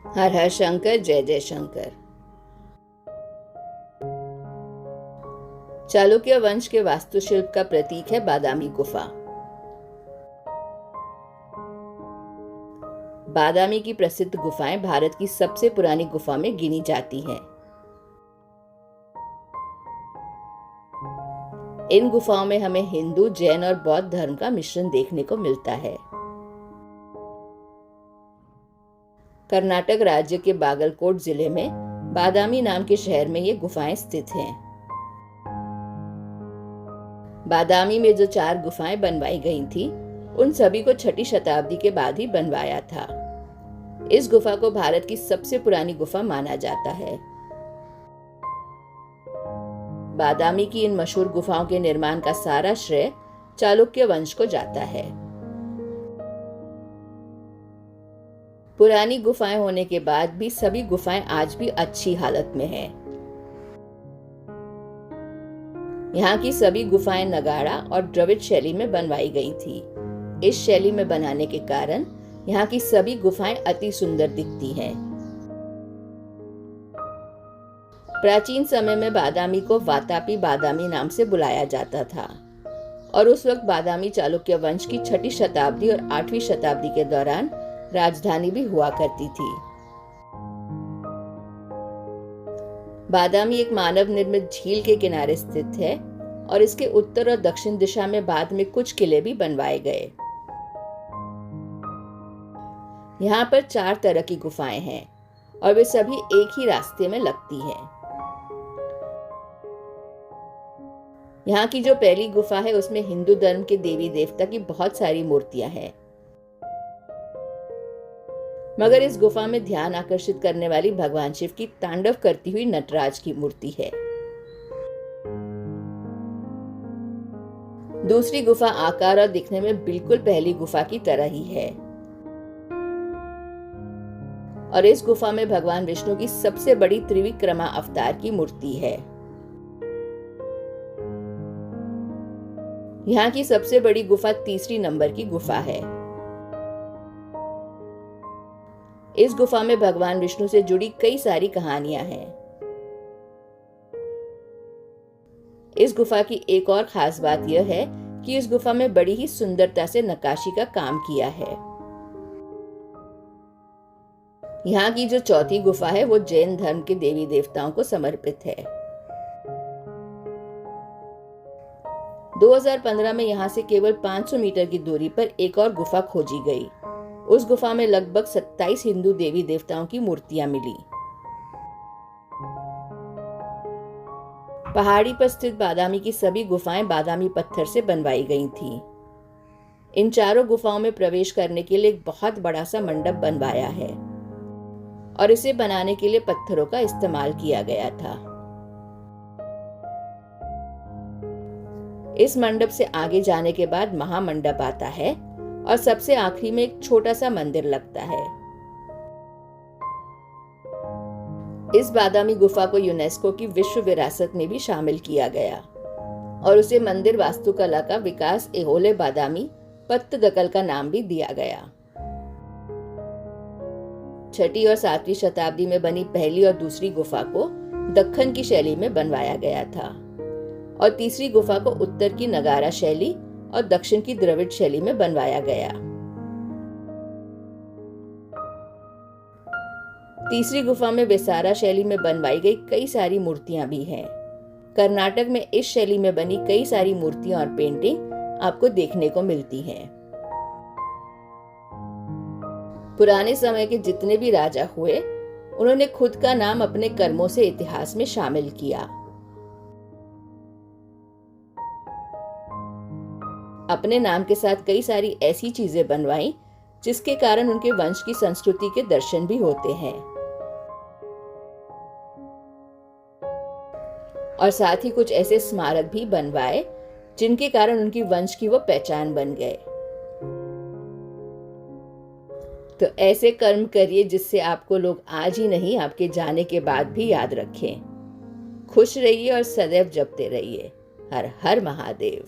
हर हर शंकर, जय जय शंकर। चालुक्य वंश के वास्तुशिल्प का प्रतीक है बादामी गुफा। बादामी की प्रसिद्ध गुफाएं भारत की सबसे पुरानी गुफा में गिनी जाती हैं। इन गुफाओं में हमें हिंदू, जैन और बौद्ध धर्म का मिश्रण देखने को मिलता है। कर्नाटक राज्य के बागलकोट जिले में बादामी नाम के शहर में ये गुफाएं स्थित हैं। बादामी में जो 4 गुफाएं बनवाई गई थी, उन सभी को 6ठी शताब्दी के बाद ही बनवाया था। इस गुफा को भारत की सबसे पुरानी गुफा माना जाता है। बादामी की इन मशहूर गुफाओं के निर्माण का सारा श्रेय चालुक्य वंश को जाता है। पुरानी गुफाएं होने के बाद भी सभी गुफाएं आज भी अच्छी हालत में हैं। यहाँ की सभी गुफाएं नगाड़ा और द्रविड़ शैली में बनवाई गई थी। इस शैली में बनाने के कारण यहाँ की सभी गुफाएं अति सुंदर दिखती हैं। प्राचीन समय में बादामी को वातापी बादामी नाम से बुलाया जाता था और उस वक्त बादामी चालुक्य वंश की 6ठी शताब्दी और 8वीं शताब्दी के दौरान राजधानी भी हुआ करती थी। बादामी एक मानव निर्मित झील के किनारे स्थित है और इसके उत्तर और दक्षिण दिशा में बाद में कुछ किले भी बनवाए गए। यहाँ पर 4 तरह की गुफाएं हैं और वे सभी एक ही रास्ते में लगती हैं। यहाँ की जो पहली गुफा है, उसमें हिंदू धर्म के देवी देवता की बहुत सारी मूर्तियां हैं, मगर इस गुफा में ध्यान आकर्षित करने वाली भगवान शिव की तांडव करती हुई नटराज की मूर्ति है। दूसरी गुफा आकार और दिखने में बिल्कुल पहली गुफा की तरह ही है और इस गुफा में भगवान विष्णु की सबसे बड़ी त्रिविक्रमा अवतार की मूर्ति है। यहाँ की सबसे बड़ी गुफा तीसरी नंबर की गुफा है। इस गुफा में भगवान विष्णु से जुड़ी कई सारी कहानियां हैं। इस गुफा की एक और खास बात यह है कि इस गुफा में बड़ी ही सुंदरता से नक्काशी का काम किया है। यहाँ की जो चौथी गुफा है, वो जैन धर्म के देवी देवताओं को समर्पित है। 2015 में यहाँ से केवल 500 मीटर की दूरी पर एक और गुफा खोजी गई। उस गुफा में लगभग 27 हिंदू देवी देवताओं की मूर्तियां मिली। पहाड़ी पर स्थित बादामी की सभी गुफाएं बादामी पत्थर से बनवाई गई थीं। इन चारों गुफाओं में प्रवेश करने के लिए एक बहुत बड़ा सा मंडप बनवाया है और इसे बनाने के लिए पत्थरों का इस्तेमाल किया गया था। इस मंडप से आगे जाने के बाद महामंडप आता है और सबसे आखिरी में एक छोटा सा मंदिर लगता है। इस बादामी गुफा को यूनेस्को की विश्व विरासत में भी शामिल किया गया और उसे मंदिर वास्तुकला का विकास एहोले बादामी पत्तदकल का नाम भी दिया गया। 6ठी और 7वीं शताब्दी में बनी पहली और दूसरी गुफा को दक्खन की शैली में बनवाया गया था और तीसरी गुफा को उत्तर की नगारा शैली और दक्षिण की द्रविड़ शैली में बनवाया गया। तीसरी गुफा में विसारा शैली में बनवाई गई कई सारी मूर्तियां भी हैं। कर्नाटक में इस शैली में बनी कई सारी मूर्तियां और पेंटिंग आपको देखने को मिलती हैं। पुराने समय के जितने भी राजा हुए, उन्होंने खुद का नाम अपने कर्मों से इतिहास में शामिल किया। अपने नाम के साथ कई सारी ऐसी चीजें बनवाई जिसके कारण उनके वंश की संस्कृति के दर्शन भी होते हैं और साथ ही कुछ ऐसे स्मारक भी बनवाए जिनके कारण उनकी वंश की वो पहचान बन गए। तो ऐसे कर्म करिए जिससे आपको लोग आज ही नहीं, आपके जाने के बाद भी याद रखें। खुश रहिए और सदैव जपते रहिए। हर हर महादेव।